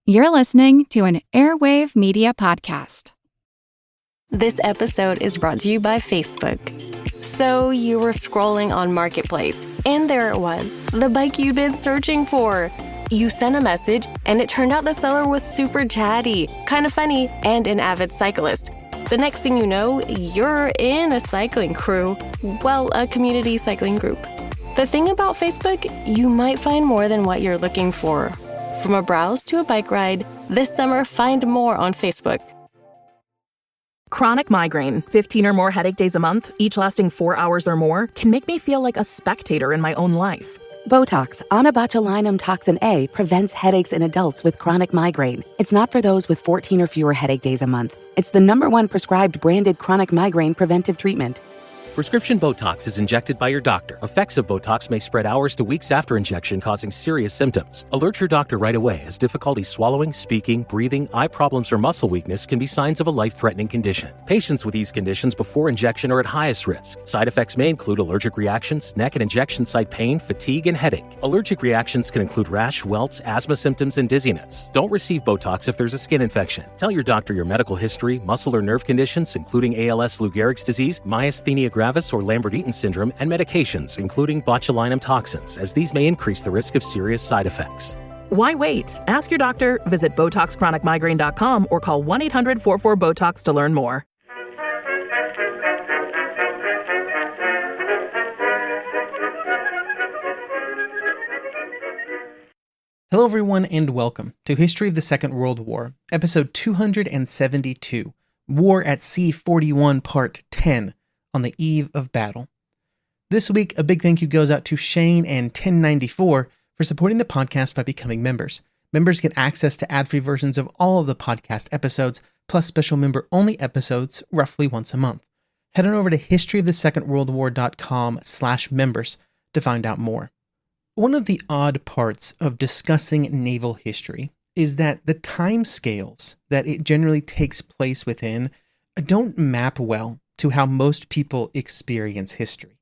You're listening to an Airwave Media Podcast. This episode is brought to you by Facebook. So you were scrolling on Marketplace, and there it was, the bike you'd been searching for. You sent a message, and it turned out the seller was super chatty, kind of funny, and an avid cyclist. The next thing you know, you're in a cycling crew. Well, a community cycling group. The thing about Facebook, you might find more than what you're looking for. From a browse to a bike ride, this summer find more on Facebook. Chronic migraine, 15 or more headache days a month, each lasting 4 hours or more, can make me feel like a spectator in my own life. Botox, onabotulinum toxin A, prevents headaches in adults with chronic migraine. It's not for those with 14 or fewer headache days a month. It's the #1 prescribed branded chronic migraine preventive treatment. Prescription Botox is injected by your doctor. Effects of Botox may spread hours to weeks after injection, causing serious symptoms. Alert your doctor right away, as difficulty swallowing, speaking, breathing, eye problems, or muscle weakness can be signs of a life-threatening condition. Patients with these conditions before injection are at highest risk. Side effects may include allergic reactions, neck and injection site pain, fatigue, and headache. Allergic reactions can include rash, welts, asthma symptoms, and dizziness. Don't receive Botox if there's a skin infection. Tell your doctor your medical history, muscle or nerve conditions, including ALS, Lou Gehrig's disease, myasthenia gravis, or Lambert-Eaton syndrome, and medications, including botulinum toxins, as these may increase the risk of serious side effects. Why wait? Ask your doctor, visit BotoxChronicMigraine.com, or call 1-800-44-BOTOX to learn more. Hello everyone and welcome to History of the Second World War, episode 272, War at Sea 41, part 10, on the eve of battle. This week, a big thank you goes out to Shane and 1094 for supporting the podcast by becoming members. Members get access to ad-free versions of all of the podcast episodes, plus special member-only episodes roughly once a month. Head on over to historyofthesecondworldwar.com/members to find out more. One of the odd parts of discussing naval history is that the time scales that it generally takes place within don't map well to how most people experience history.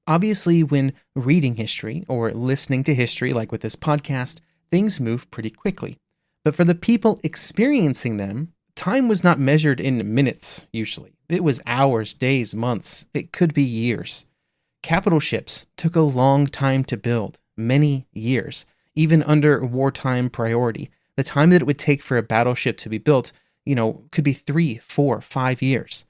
Obviously, when reading history or listening to history, like with this podcast, things move pretty quickly. But for the people experiencing them, time was not measured in minutes, usually. It was hours, days, months. It could be years. Capital ships took a long time to build, many years, even under wartime priority. The time that it would take for a battleship to be built, could be 3, 4, 5 years.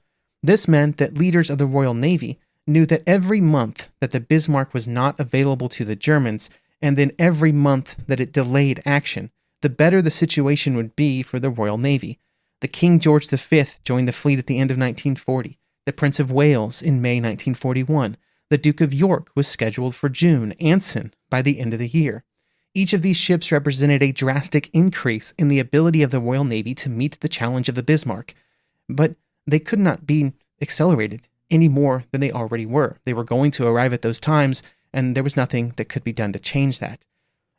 This meant that leaders of the Royal Navy knew that every month that the Bismarck was not available to the Germans, and then every month that it delayed action, the better the situation would be for the Royal Navy. The King George V joined the fleet at the end of 1940, the Prince of Wales in May 1941, the Duke of York was scheduled for June, Anson by the end of the year. Each of these ships represented a drastic increase in the ability of the Royal Navy to meet the challenge of the Bismarck. But they could not be accelerated any more than they already were. They were going to arrive at those times, and there was nothing that could be done to change that.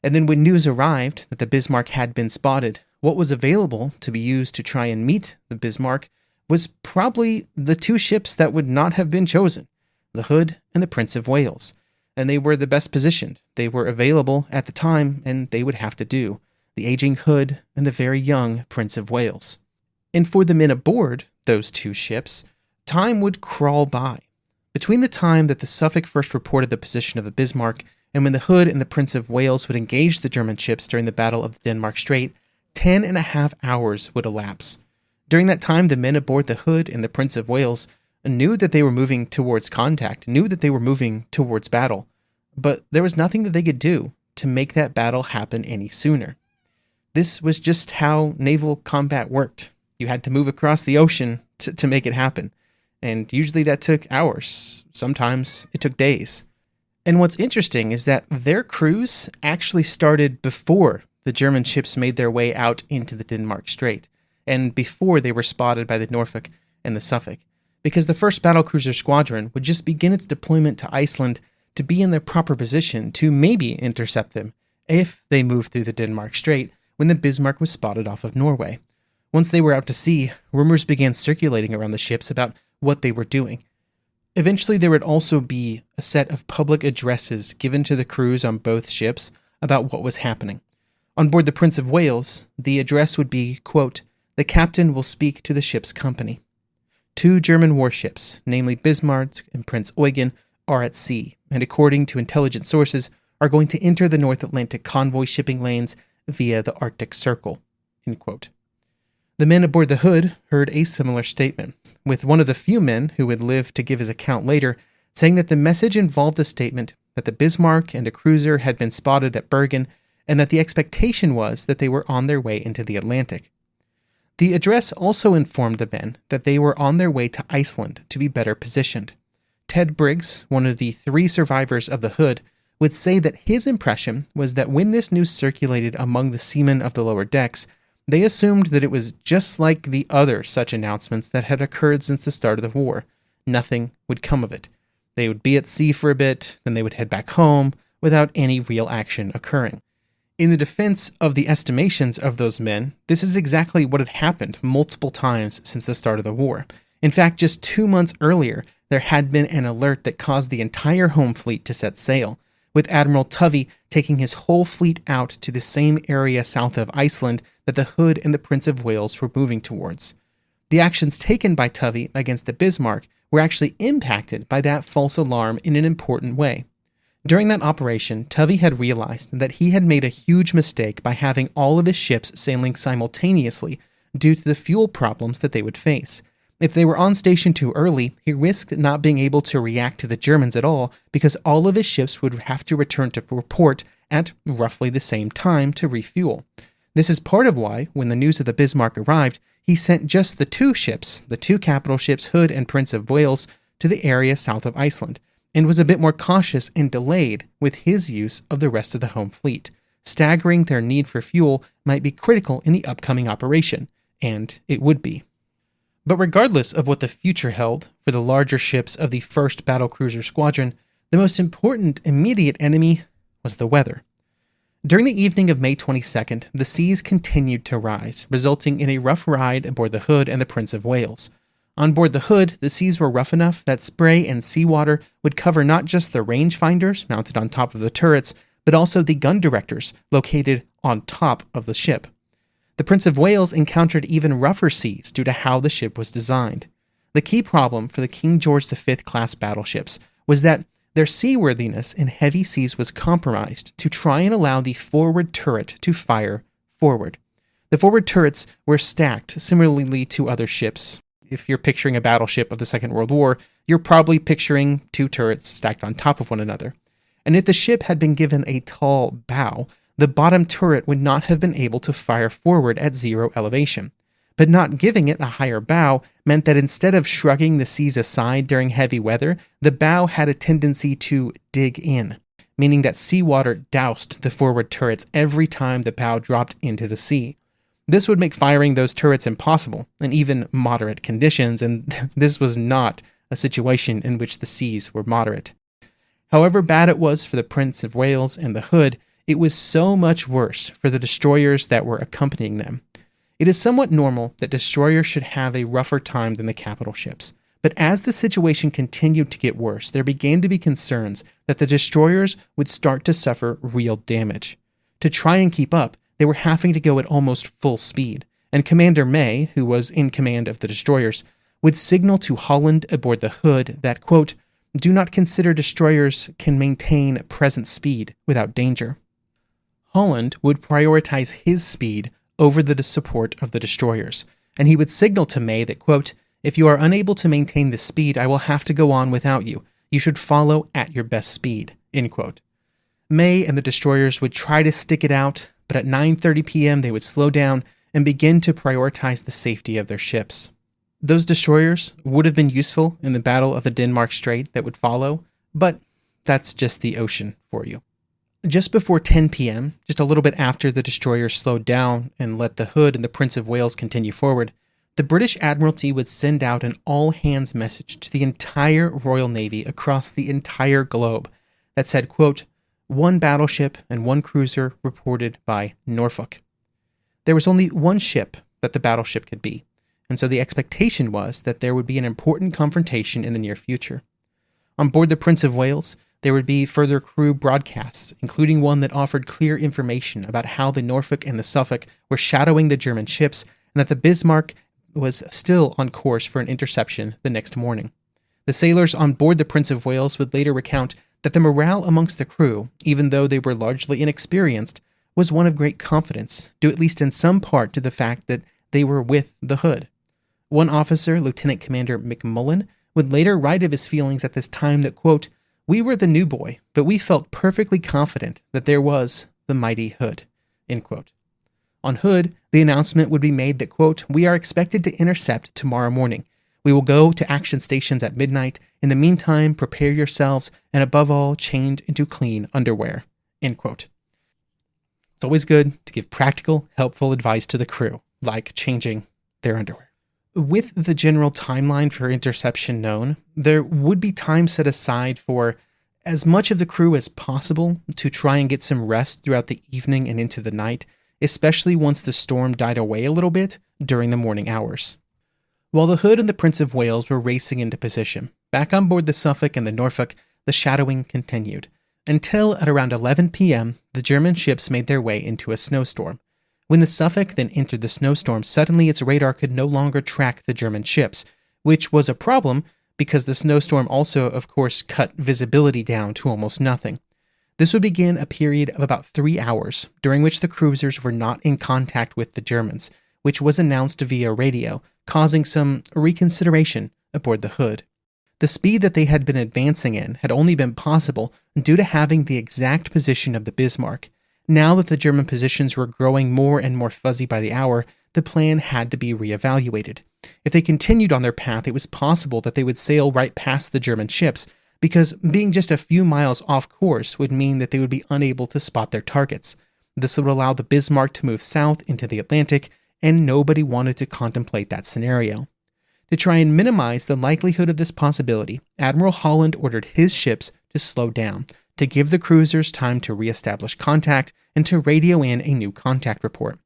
And then when news arrived that the Bismarck had been spotted, what was available to be used to try and meet the Bismarck was probably the two ships that would not have been chosen, the Hood and the Prince of Wales. And they were the best positioned. They were available at the time, and they would have to do. The aging Hood and the very young Prince of Wales. And for the men aboard those two ships, time would crawl by. Between the time that the Suffolk first reported the position of the Bismarck and when the Hood and the Prince of Wales would engage the German ships during the Battle of the Denmark Strait, 10.5 hours would elapse. During that time, the men aboard the Hood and the Prince of Wales knew that they were moving towards contact, knew that they were moving towards battle, but there was nothing that they could do to make that battle happen any sooner. This was just how naval combat worked. You had to move across the ocean to make it happen. And usually that took hours. Sometimes it took days. And what's interesting is that their crews actually started before the German ships made their way out into the Denmark Strait, and before they were spotted by the Norfolk and the Suffolk, because the first battlecruiser squadron would just begin its deployment to Iceland to be in their proper position to maybe intercept them if they moved through the Denmark Strait when the Bismarck was spotted off of Norway. Once they were out to sea, rumors began circulating around the ships about what they were doing. Eventually, there would also be a set of public addresses given to the crews on both ships about what was happening. On board the Prince of Wales, the address would be, quote, "The captain will speak to the ship's company." 2 German warships, namely Bismarck and Prinz Eugen, are at sea, and according to intelligence sources, are going to enter the North Atlantic convoy shipping lanes via the Arctic Circle, end quote. The men aboard the Hood heard a similar statement, with one of the few men who would live to give his account later saying that the message involved a statement that the Bismarck and a cruiser had been spotted at Bergen and that the expectation was that they were on their way into the Atlantic. The address also informed the men that they were on their way to Iceland to be better positioned. Ted Briggs, one of the 3 survivors of the Hood, would say that his impression was that when this news circulated among the seamen of the lower decks, they assumed that it was just like the other such announcements that had occurred since the start of the war. Nothing would come of it. They would be at sea for a bit, then they would head back home without any real action occurring. In the defense of the estimations of those men, this is exactly what had happened multiple times since the start of the war. In fact, just 2 months earlier, there had been an alert that caused the entire home fleet to set sail, with Admiral Tovey taking his whole fleet out to the same area south of Iceland that the Hood and the Prince of Wales were moving towards. The actions taken by Tovey against the Bismarck were actually impacted by that false alarm in an important way. During that operation, Tovey had realized that he had made a huge mistake by having all of his ships sailing simultaneously due to the fuel problems that they would face. If they were on station too early, he risked not being able to react to the Germans at all because all of his ships would have to return to port at roughly the same time to refuel. This is part of why, when the news of the Bismarck arrived, he sent just the 2 ships, the 2 capital ships Hood and Prince of Wales, to the area south of Iceland, and was a bit more cautious and delayed with his use of the rest of the home fleet. Staggering their need for fuel might be critical in the upcoming operation, and it would be. But regardless of what the future held for the larger ships of the 1st Battlecruiser Squadron, the most important immediate enemy was the weather. During the evening of May 22nd, the seas continued to rise, resulting in a rough ride aboard the Hood and the Prince of Wales. On board the Hood, the seas were rough enough that spray and seawater would cover not just the rangefinders mounted on top of the turrets, but also the gun directors located on top of the ship. The Prince of Wales encountered even rougher seas due to how the ship was designed. The key problem for the King George V class battleships was that their seaworthiness in heavy seas was compromised to try and allow the forward turret to fire forward. The forward turrets were stacked similarly to other ships. If you're picturing a battleship of the Second World War, you're probably picturing 2 turrets stacked on top of one another. And if the ship had been given a tall bow, the bottom turret would not have been able to fire forward at 0 elevation. But not giving it a higher bow meant that instead of shrugging the seas aside during heavy weather, the bow had a tendency to dig in, meaning that seawater doused the forward turrets every time the bow dropped into the sea. This would make firing those turrets impossible in even moderate conditions, and this was not a situation in which the seas were moderate. However bad it was for the Prince of Wales and the Hood, it was so much worse for the destroyers that were accompanying them. It is somewhat normal that destroyers should have a rougher time than the capital ships, but as the situation continued to get worse, there began to be concerns that the destroyers would start to suffer real damage. To try and keep up, they were having to go at almost full speed, and Commander May, who was in command of the destroyers, would signal to Holland aboard the Hood that, quote, "Do not consider destroyers can maintain present speed without danger." Holland would prioritize his speed over the support of the destroyers, and he would signal to May that, quote, "If you are unable to maintain this speed, I will have to go on without you. You should follow at your best speed," end quote. May and the destroyers would try to stick it out, but at 9:30 p.m. they would slow down and begin to prioritize the safety of their ships. Those destroyers would have been useful in the Battle of the Denmark Strait that would follow, but that's just the ocean for you. Just before 10 p.m., just a little bit after the destroyers slowed down and let the Hood and the Prince of Wales continue forward, the British Admiralty would send out an all-hands message to the entire Royal Navy across the entire globe that said, quote, "1 battleship and 1 cruiser reported by Norfolk." There was only 1 ship that the battleship could be, and so the expectation was that there would be an important confrontation in the near future. On board the Prince of Wales, There would be further crew broadcasts, including one that offered clear information about how the Norfolk and the Suffolk were shadowing the German ships and that the Bismarck was still on course for an interception the next morning. The sailors on board the Prince of Wales would later recount that the morale amongst the crew, even though they were largely inexperienced, was one of great confidence, due at least in some part to the fact that they were with the Hood. One officer, Lieutenant Commander McMullen, would later write of his feelings at this time that, quote, "We were the new boy, but we felt perfectly confident that there was the mighty Hood," end quote. On Hood, the announcement would be made that, quote, "We are expected to intercept tomorrow morning. We will go to action stations at midnight. In the meantime, prepare yourselves, and above all, change into clean underwear," end quote. It's always good to give practical, helpful advice to the crew, like changing their underwear. With the general timeline for interception known, there would be time set aside for as much of the crew as possible to try and get some rest throughout the evening and into the night, especially once the storm died away a little bit during the morning hours. While the Hood and the Prince of Wales were racing into position, back on board the Suffolk and the Norfolk, the shadowing continued, until at around 11 p.m., the German ships made their way into a snowstorm. When the Suffolk then entered the snowstorm, suddenly its radar could no longer track the German ships, which was a problem because the snowstorm also, of course, cut visibility down to almost nothing. This would begin a period of about 3 hours, during which the cruisers were not in contact with the Germans, which was announced via radio, causing some reconsideration aboard the Hood. The speed that they had been advancing in had only been possible due to having the exact position of the Bismarck. Now that the German positions were growing more and more fuzzy by the hour, the plan had to be reevaluated. If they continued on their path, it was possible that they would sail right past the German ships, because being just a few miles off course would mean that they would be unable to spot their targets. This would allow the Bismarck to move south into the Atlantic, and nobody wanted to contemplate that scenario. To try and minimize the likelihood of this possibility, Admiral Holland ordered his ships to slow down, to give the cruisers time to reestablish contact and to radio in a new contact report.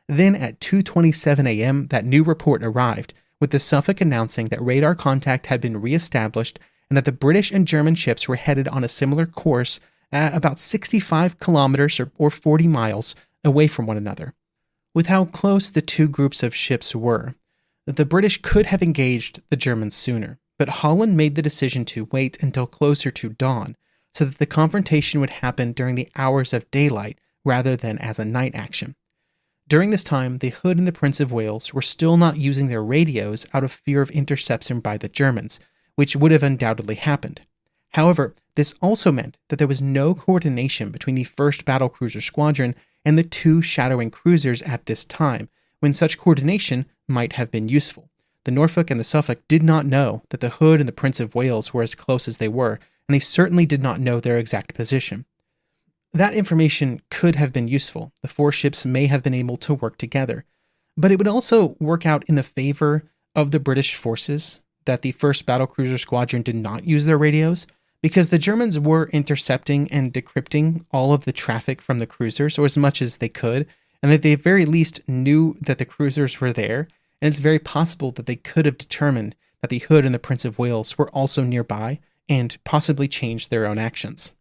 Then at 2:27 a.m., that new report arrived, with the Suffolk announcing that radar contact had been reestablished and that the British and German ships were headed on a similar course at about 65 kilometers or 40 miles away from one another. With how close the two groups of ships were, the British could have engaged the Germans sooner, but Holland made the decision to wait until closer to dawn, so that the confrontation would happen during the hours of daylight rather than as a night action. During this time, the Hood and the Prince of Wales were still not using their radios out of fear of interception by the Germans, which would have undoubtedly happened. However, this also meant that there was no coordination between the 1st Battlecruiser Squadron and the 2 shadowing cruisers at this time, when such coordination might have been useful. The Norfolk and the Suffolk did not know that the Hood and the Prince of Wales were as close as they were, and they certainly did not know their exact position. That information could have been useful. The 4 ships may have been able to work together, but it would also work out in the favor of the British forces that the 1st Battlecruiser Squadron did not use their radios, because the Germans were intercepting and decrypting all of the traffic from the cruisers, or as much as they could, and that they at very least knew that the cruisers were there, and it's very possible that they could have determined that the Hood and the Prince of Wales were also nearby, and possibly changed their own actions.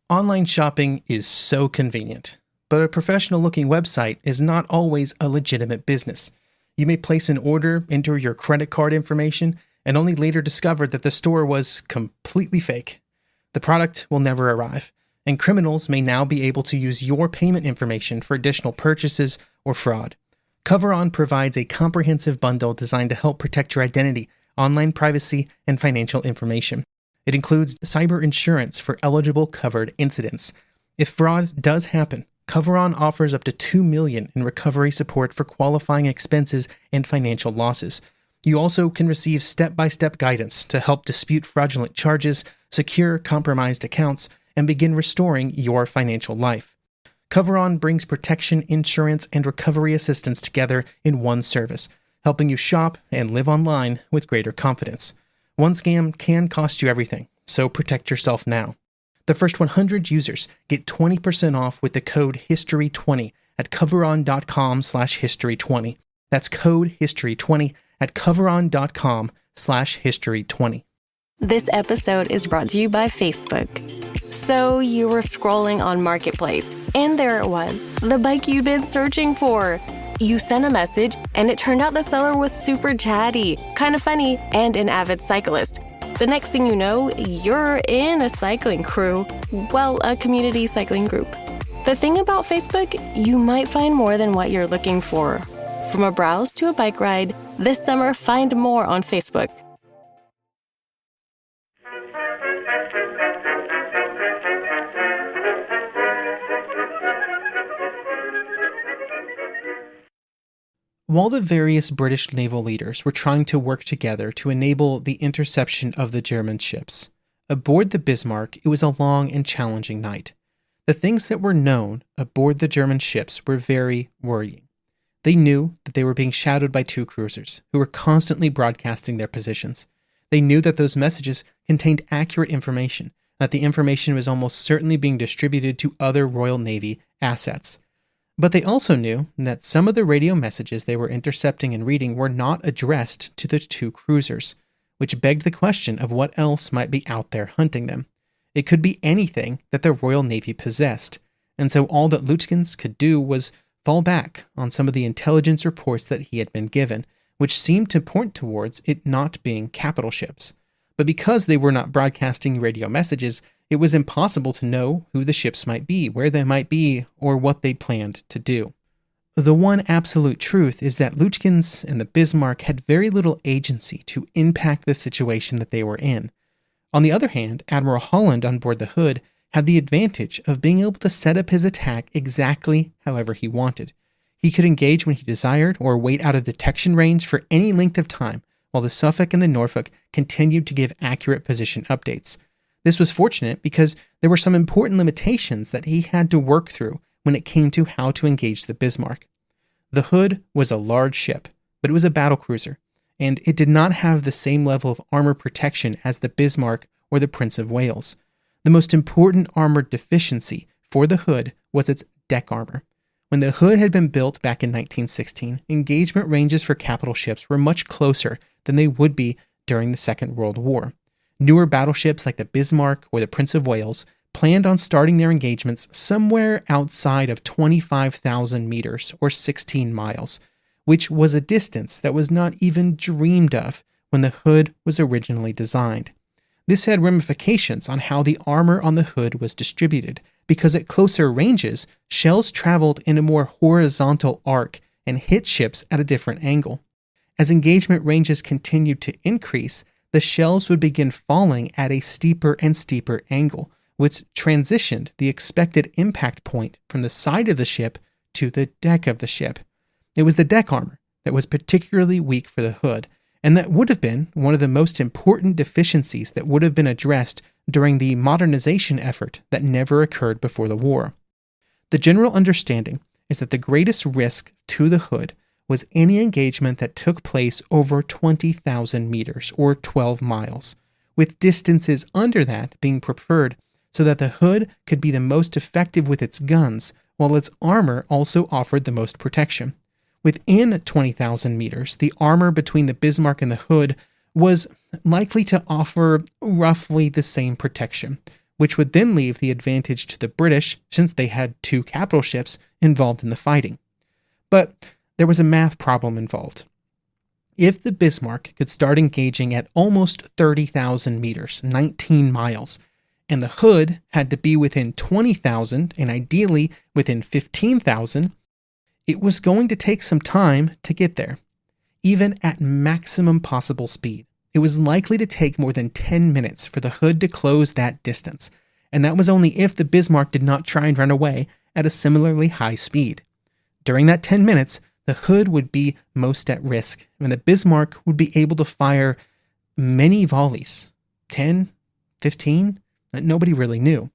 Online shopping is so convenient, but a professional-looking website is not always a legitimate business. You may place an order, enter your credit card information, and only later discover that the store was completely fake. The product will never arrive, and criminals may now be able to use your payment information for additional purchases or fraud. CoverOn provides a comprehensive bundle designed to help protect your identity, online privacy, and financial information. It includes cyber insurance for eligible covered incidents. If fraud does happen, CoverOn offers up to $2 million in recovery support for qualifying expenses and financial losses. You also can receive step-by-step guidance to help dispute fraudulent charges, secure compromised accounts, and begin restoring your financial life. CoverOn brings protection, insurance, and recovery assistance together in one service, helping you shop and live online with greater confidence. One scam can cost you everything, so protect yourself now. The first 100 users get 20% off with the code HISTORY20 at coveron.com/history20. That's code history20 at coveron.com/history20. This episode is brought to you by Facebook. So you were scrolling on Marketplace, and there it was, the bike you'd been searching for. You sent a message, and it turned out the seller was super chatty, kind of funny, and an avid cyclist. The next thing you know, you're in a cycling crew. Well, a community cycling group. The thing about Facebook, you might find more than what you're looking for. From a browse to a bike ride, this summer find more on Facebook. While the various British naval leaders were trying to work together to enable the interception of the German ships, aboard the Bismarck it was a long and challenging night. The things that were known aboard the German ships were very worrying. They knew that they were being shadowed by two cruisers, who were constantly broadcasting their positions. They knew that those messages contained accurate information, that the information was almost certainly being distributed to other Royal Navy assets. But they also knew that some of the radio messages they were intercepting and reading were not addressed to the two cruisers, which begged the question of what else might be out there hunting them. It could be anything that the Royal Navy possessed, and so all that Lutjens could do was fall back on some of the intelligence reports that he had been given, which seemed to point towards it not being capital ships. But because they were not broadcasting radio messages, it was impossible to know who the ships might be, where they might be, or what they planned to do. The one absolute truth is that Lutjens and the Bismarck had very little agency to impact the situation that they were in. On the other hand, Admiral Holland on board the Hood had the advantage of being able to set up his attack exactly however he wanted. He could engage when he desired or wait out of detection range for any length of time, while the Suffolk and the Norfolk continued to give accurate position updates. This was fortunate because there were some important limitations that he had to work through when it came to how to engage the Bismarck. The Hood was a large ship, but it was a battlecruiser, and it did not have the same level of armor protection as the Bismarck or the Prince of Wales. The most important armor deficiency for the Hood was its deck armor. When the Hood had been built back in 1916, engagement ranges for capital ships were much closer than they would be during the Second World War. Newer battleships like the Bismarck or the Prince of Wales planned on starting their engagements somewhere outside of 25,000 meters or 16 miles, which was a distance that was not even dreamed of when the Hood was originally designed. This had ramifications on how the armor on the Hood was distributed, because at closer ranges, shells traveled in a more horizontal arc and hit ships at a different angle. As engagement ranges continued to increase, the shells would begin falling at a steeper and steeper angle, which transitioned the expected impact point from the side of the ship to the deck of the ship. It was the deck armor that was particularly weak for the Hood, and that would have been one of the most important deficiencies that would have been addressed during the modernization effort that never occurred before the war. The general understanding is that the greatest risk to the Hood was any engagement that took place over 20,000 meters or 12 miles, with distances under that being preferred so that the Hood could be the most effective with its guns, while its armor also offered the most protection. Within 20,000 meters, the armor between the Bismarck and the Hood was likely to offer roughly the same protection, which would then leave the advantage to the British since they had two capital ships involved in the fighting. But there was a math problem involved. If the Bismarck could start engaging at almost 30,000 meters, 19 miles, and the Hood had to be within 20,000 and ideally within 15,000, it was going to take some time to get there. Even at maximum possible speed, it was likely to take more than 10 minutes for the Hood to close that distance, and that was only if the Bismarck did not try and run away at a similarly high speed. During that 10 minutes, the Hood would be most at risk, and the Bismarck would be able to fire many volleys, 10, 15, nobody really knew.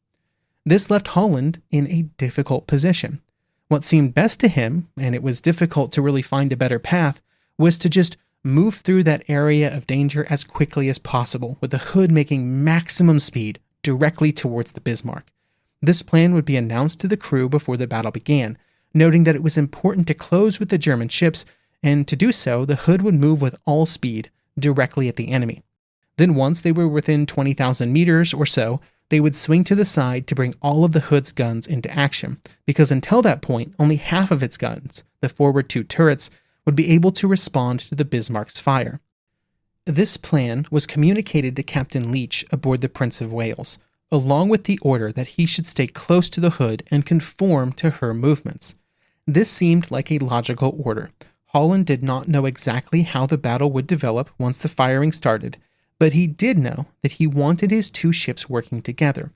This left Holland in a difficult position. What seemed best to him, and it was difficult to really find a better path, was to just move through that area of danger as quickly as possible, with the Hood making maximum speed directly towards the Bismarck. This plan would be announced to the crew before the battle began, noting that it was important to close with the German ships, and to do so, the Hood would move with all speed directly at the enemy. Then once they were within 20,000 meters or so, they would swing to the side to bring all of the Hood's guns into action, because until that point, only half of its guns, the forward 2 turrets, would be able to respond to the Bismarck's fire. This plan was communicated to Captain Leach aboard the Prince of Wales, along with the order that he should stay close to the Hood and conform to her movements. This seemed like a logical order. Holland did not know exactly how the battle would develop once the firing started, but he did know that he wanted his 2 ships working together.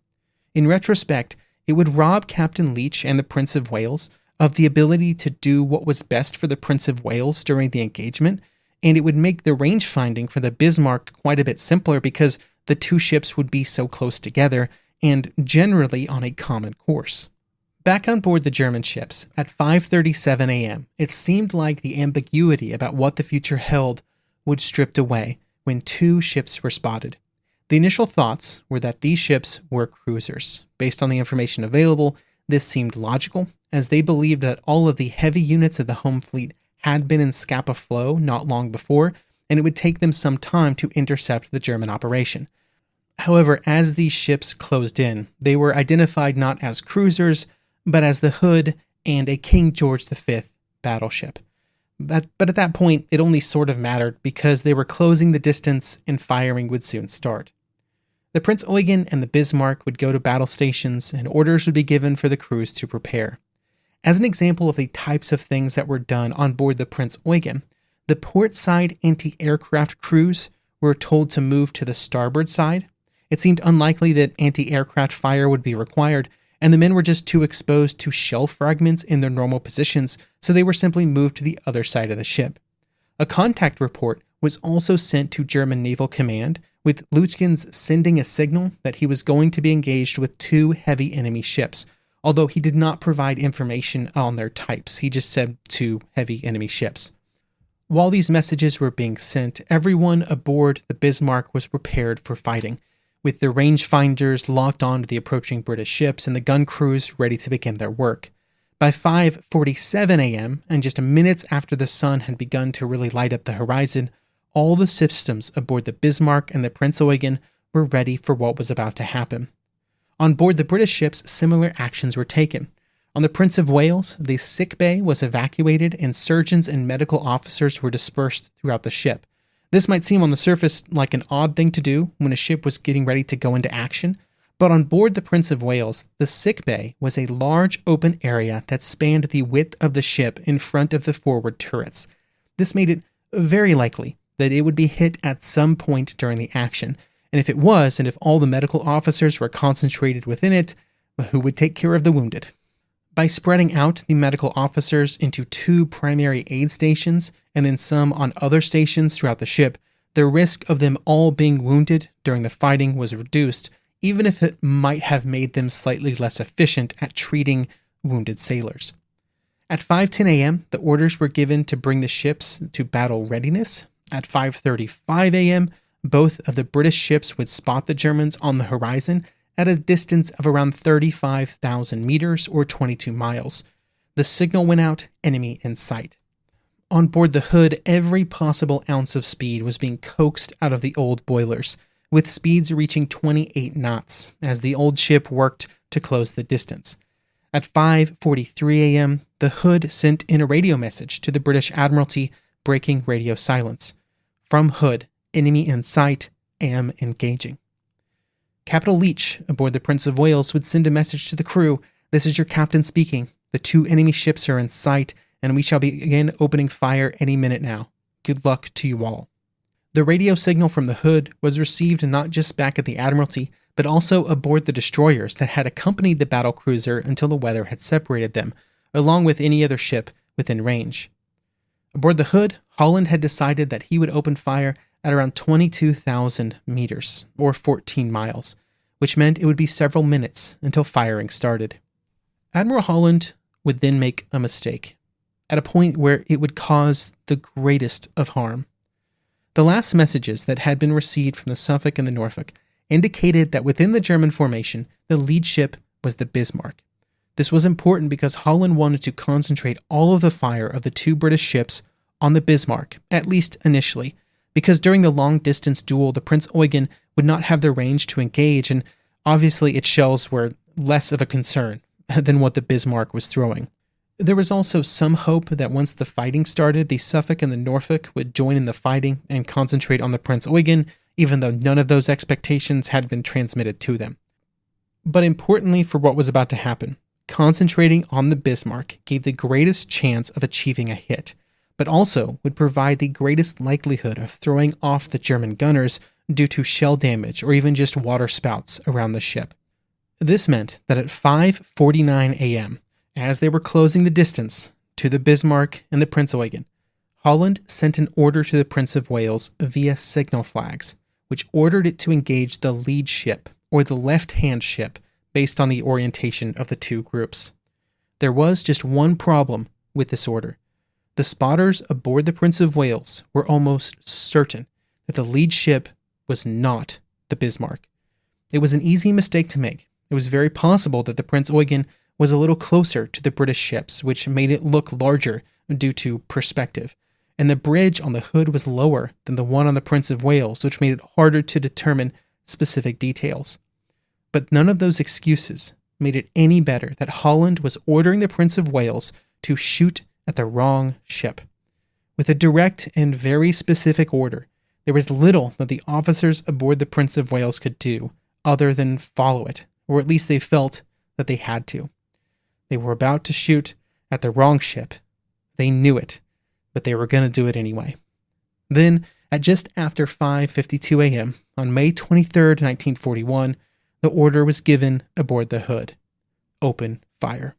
In retrospect, it would rob Captain Leach and the Prince of Wales of the ability to do what was best for the Prince of Wales during the engagement, and it would make the range finding for the Bismarck quite a bit simpler because the 2 ships would be so close together and generally on a common course. Back on board the German ships, at 5:37 a.m., it seemed like the ambiguity about what the future held would stripped away when 2 ships were spotted. The initial thoughts were that these ships were cruisers. Based on the information available, this seemed logical, as they believed that all of the heavy units of the home fleet had been in Scapa Flow not long before, and it would take them some time to intercept the German operation. However, as these ships closed in, they were identified not as cruisers, but as the Hood and a King George V battleship. But at that point, it only sort of mattered because they were closing the distance and firing would soon start. The Prinz Eugen and the Bismarck would go to battle stations and orders would be given for the crews to prepare. As an example of the types of things that were done on board the Prinz Eugen, the port-side anti-aircraft crews were told to move to the starboard side. It seemed unlikely that anti-aircraft fire would be required, and the men were just too exposed to shell fragments in their normal positions, so they were simply moved to the other side of the ship. A contact report was also sent to German Naval Command, with Lütgens sending a signal that he was going to be engaged with 2 heavy enemy ships, although he did not provide information on their types. He just said 2 heavy enemy ships. While these messages were being sent, everyone aboard the Bismarck was prepared for fighting, with the rangefinders locked onto the approaching British ships and the gun crews ready to begin their work. By 5:47 a.m., and just minutes after the sun had begun to really light up the horizon, all the systems aboard the Bismarck and the Prinz Eugen were ready for what was about to happen. On board the British ships, similar actions were taken. On the Prince of Wales, the sick bay was evacuated and surgeons and medical officers were dispersed throughout the ship. This might seem on the surface like an odd thing to do when a ship was getting ready to go into action, but on board the Prince of Wales, the sick bay was a large open area that spanned the width of the ship in front of the forward turrets. This made it very likely that it would be hit at some point during the action, and if it was, and if all the medical officers were concentrated within it, who would take care of the wounded? By spreading out the medical officers into 2 primary aid stations and then some on other stations throughout the ship, the risk of them all being wounded during the fighting was reduced, even if it might have made them slightly less efficient at treating wounded sailors. At 5:10 a.m., the orders were given to bring the ships to battle readiness. At 5:35 a.m., both of the British ships would spot the Germans on the horizon at a distance of around 35,000 meters or 22 miles. The signal went out, enemy in sight. On board the Hood, every possible ounce of speed was being coaxed out of the old boilers, with speeds reaching 28 knots as the old ship worked to close the distance. At 5:43 a.m., the Hood sent in a radio message to the British Admiralty, breaking radio silence. From Hood, enemy in sight, am engaging. Captain Leach aboard the Prince of Wales would send a message to the crew. This is your captain speaking. The 2 enemy ships are in sight, and we shall begin opening fire any minute now. Good luck to you all. The radio signal from the Hood was received not just back at the Admiralty, but also aboard the destroyers that had accompanied the battle cruiser until the weather had separated them, along with any other ship within range. Aboard the Hood, Holland had decided that he would open fire at around 22,000 meters, or 14 miles, which meant it would be several minutes until firing started. Admiral Holland would then make a mistake, at a point where it would cause the greatest of harm. The last messages that had been received from the Suffolk and the Norfolk indicated that within the German formation, the lead ship was the Bismarck. This was important because Holland wanted to concentrate all of the fire of the two British ships on the Bismarck, at least initially, because during the long-distance duel, the Prinz Eugen would not have the range to engage, and obviously its shells were less of a concern than what the Bismarck was throwing. There was also some hope that once the fighting started, the Suffolk and the Norfolk would join in the fighting and concentrate on the Prinz Eugen, even though none of those expectations had been transmitted to them. But importantly for what was about to happen, concentrating on the Bismarck gave the greatest chance of achieving a hit, but also would provide the greatest likelihood of throwing off the German gunners due to shell damage or even just water spouts around the ship. This meant that at 5:49 a.m., as they were closing the distance to the Bismarck and the Prinz Eugen, Holland sent an order to the Prince of Wales via signal flags, which ordered it to engage the lead ship, or the left-hand ship, based on the orientation of the two groups. There was just one problem with this order. The spotters aboard the Prince of Wales were almost certain that the lead ship was not the Bismarck. It was an easy mistake to make. It was very possible that the Prinz Eugen was a little closer to the British ships, which made it look larger due to perspective, and the bridge on the hood was lower than the one on the Prince of Wales, which made it harder to determine specific details. But none of those excuses made it any better that Holland was ordering the Prince of Wales to shoot at the wrong ship. With a direct and very specific order, there was little that the officers aboard the Prince of Wales could do other than follow it, or at least they felt that they had to. They were about to shoot at the wrong ship. They knew it, but they were going to do it anyway. Then, at just after 5:52 a.m. on May 23, 1941, the order was given aboard the hood. Open fire.